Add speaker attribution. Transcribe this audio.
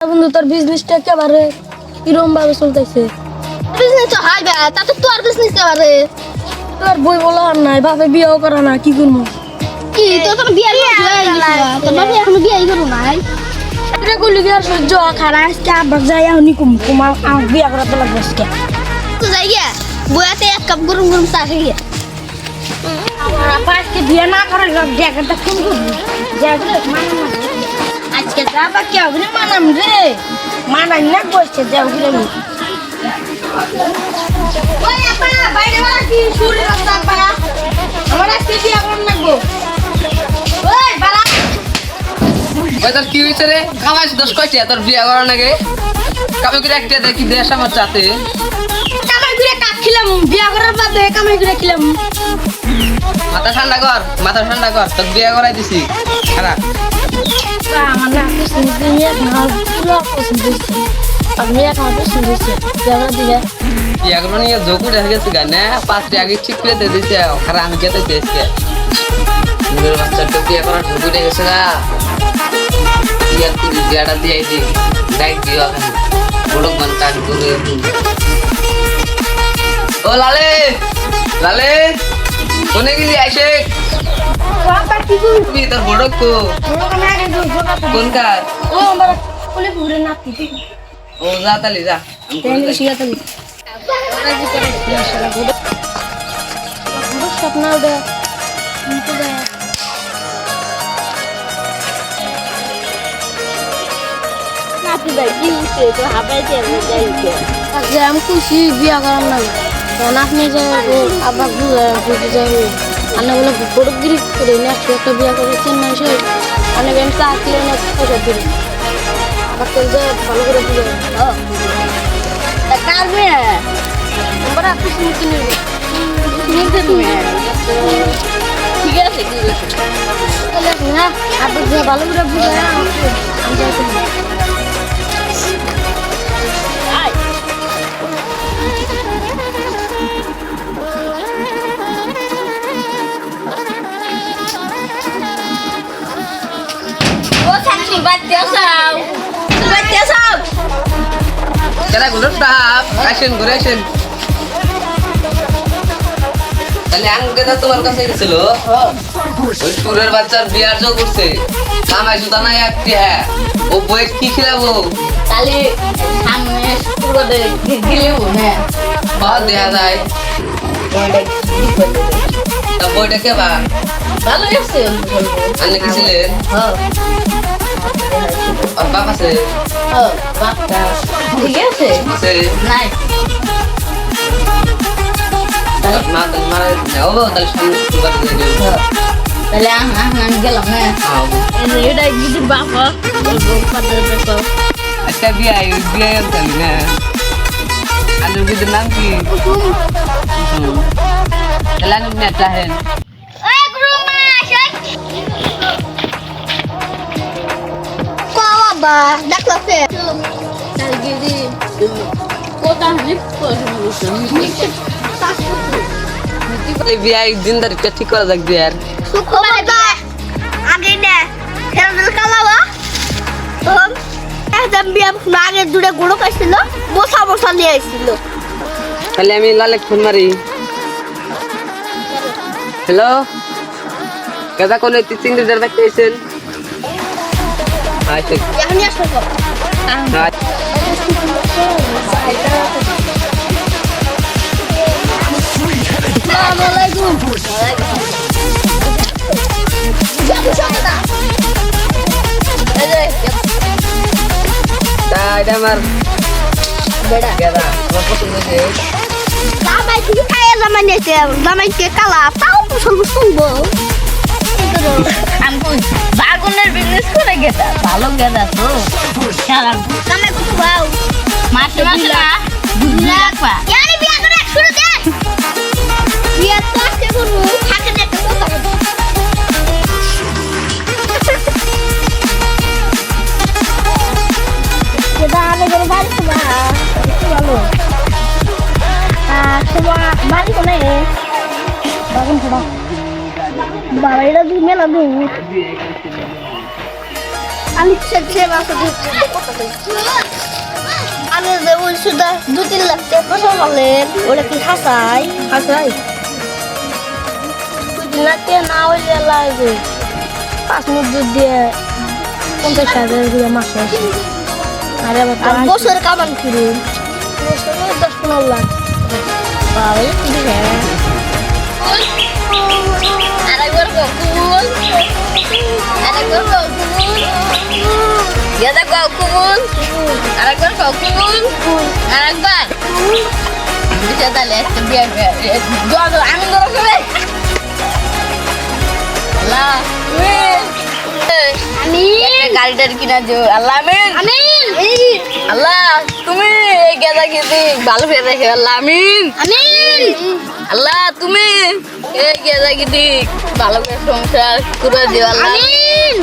Speaker 1: বন্ধু তোর বিজনেসটা একেবারে কিরম ভাবে চলতেছে?
Speaker 2: বিজনেস তো হাই বে তা তো তোর বিজনেস এবারে
Speaker 1: তোর বই বলা আর নাই, বাপে বিয়েও করা না, কি করবো?
Speaker 2: কি তোর বিয়ে তোর বাবা এখনো বিয়ে করো নাই
Speaker 1: এটা করলি কি আর সহ্য খারাপ আজকে আবার যাই আমি কুমা বিয়ে করাতে লাগবে আজকে।
Speaker 2: তো যাই গিয়া বইয়াতে এক কাপ গরম গরম চা খাইয়া
Speaker 1: আজকে বিয়ে না করার জায়গাটা ফোন করবি আজকে যাবা কে হবে মানাম রে, মানাই না বসছে যাও গেলে
Speaker 2: ওই আপা বাইরে वाला কি শুরে রাস্তা পায়া আমার আজকে বিয়ে করন লাগবো। ওই বালা
Speaker 3: ওই তোর কি হয়েছে রে? কামাইছি দোষ কইছে তোর বিয়ে করার নাকি কামাই করে একটা দেখি দেশ আমার চাতে
Speaker 1: কামাই করে কাটছিলাম বিয়ে করার বাদে কামাই করে খিলাম।
Speaker 3: মাথা ঠান্ডা কর তোর বিয়ে করাই দিছি খারাপ
Speaker 1: আমার না পছন্দ না পুরো পছন্দ হচ্ছে আমি এখন পছন্দ হচ্ছে যারা দিলে
Speaker 3: বিয়ে করবো নিয়ে যোগ উঠে গেছে গানে 5 টা আগে ঠিক করে দিয়ে দিছে খারাপ আমি যেতে পেয়েছি নিজের বাচ্চাটা বিয়ে করার যোগ উঠে গেছে না বিয়ে তুই বিয়েটা দিয়ে দি দেখ দিও এখন বড় মান কাজ করে ও লালে কোনে গেলি আইসে
Speaker 1: বাবা কি করবি?
Speaker 3: তোর বড় কো কোন কাজ
Speaker 1: ও আমার কোলে ঘুরে না কি
Speaker 3: ও যা তালি যা আমি করে যাই।
Speaker 1: শিখাতে স্বপ্ন ওটা
Speaker 2: নাতি ভাই কি হইছে তো হাবাইতে যাইতে
Speaker 1: আজকে আমি খুশি বিয়া করার না তখন আপনি যাই আবার ঘুরতে যাবে আনে বলে বড়গিরি করে নেক্সট একটা বিয়া করেছেন মানুষের অনেক আমি চা কিনে না পয়সা দিল আবার তেল যে ভালো করে দিয়ে
Speaker 2: তা কার মেয়ে
Speaker 1: আমরা আপনি শুনে কিনে
Speaker 2: নিতে তুমি ঠিক আছে কি হইছে
Speaker 1: তাহলে না আপনি যে ভালো করে বুঝে আমি যাইতে
Speaker 2: আয় ও থাকি বাচ্চা সাও
Speaker 3: কেনা গুলো টাপ আসেন ঘুরে আসেন তাহলে আঙ্কে তো তোমার কাছে গেছিল ওই সুরের বাচ্চার বিয়ার যোগ করছে কামাই সুতা নাই একটি হ্যাঁ ও বই কি খেলাবো
Speaker 2: তাহলে সামনে পুরো দিলেও না
Speaker 3: বাদ দেয়া যায় তা বইটা কে বা
Speaker 2: ভালো আছে
Speaker 3: আনলে কি ছিলেন আর বাপ আছে
Speaker 2: বাপটা ঠিক আছে
Speaker 3: আছে
Speaker 2: নাই
Speaker 3: মা তাহলে মারা যাও তাহলে সামনে সুগার দিয়ে দিও
Speaker 2: তাহলে আমি গেলাম না এটা যদি বাবা
Speaker 3: আচ্ছা বিয়ে তাহলে না আলুর বিদের নাম কি তাহলে আমি নেতা হেন
Speaker 2: বাবা ডাকলাছে
Speaker 3: বিয়ে একদিন তারিখটা ঠিক করা যাক বিয়ার
Speaker 2: আগে না খেলা কালাবা আগে দূরে গুঁড়ো খাইছিল বসা বসা নিয়ে আসছিল
Speaker 3: তাহলে আমি লালেক ফোন মারি হ্যালো কেদা কোন চিংড়ি দেড় দেখতে এসেছেন আচ্ছা
Speaker 2: এখনই আসবো
Speaker 3: এটা আমার
Speaker 2: বেড়া
Speaker 3: কেদা আমার পছন্দ হয়েছে
Speaker 2: জামাই থেকে খাইয়ে জামাই নিয়েছে জামাইকে কালা তাও শুনবো আমি বাগুনের বিজনেস করে গেতা ভালো গেতা তো সারা জামাই কত বাউ মাসে মাসে না 2 লাখ পা ইয়ানি বিয়া করে শুরু দে বিয়া তো আজকে করবো থাকে না তো কেদা আগে করে বাড়ি তো ভালো বাড়ি কোনে বাগুন খোড়া বাবা এটা মেলা দূর আমি সে মাসে আমি যে ওই সুদা 2-3 লাখ টাকা পয়সা বলেন ওটা কি হাসাই
Speaker 1: হাসাই 2 লাখ টাকা না হইলে লাগে 5 মিনিট দুধ দিয়ে 50,000 দিয়ে মাসে আসে আর আবার
Speaker 2: আর বছর কামান করুন
Speaker 1: 10-15 লাখ
Speaker 2: বাবা কি রে আরেকবার কবুল আরেকবার কবুল গেদা কবুল আরেকবার কবুল আরেকবার বিটা তাহলে একটা বিয়ে দাও আমি ধরো করে আল্লাহ আমি গাড়িটার কিনা দিও আল্লাহ আমিন আমিন আল্লাহ তুমি এই গেদা গেদি ভালো করে রেখে আল্লাহ আমিন আমিন আল্লাহ তুমি এই গেদা গেদি ভালো করে সংসার করে দিও আল্লাহ আমিন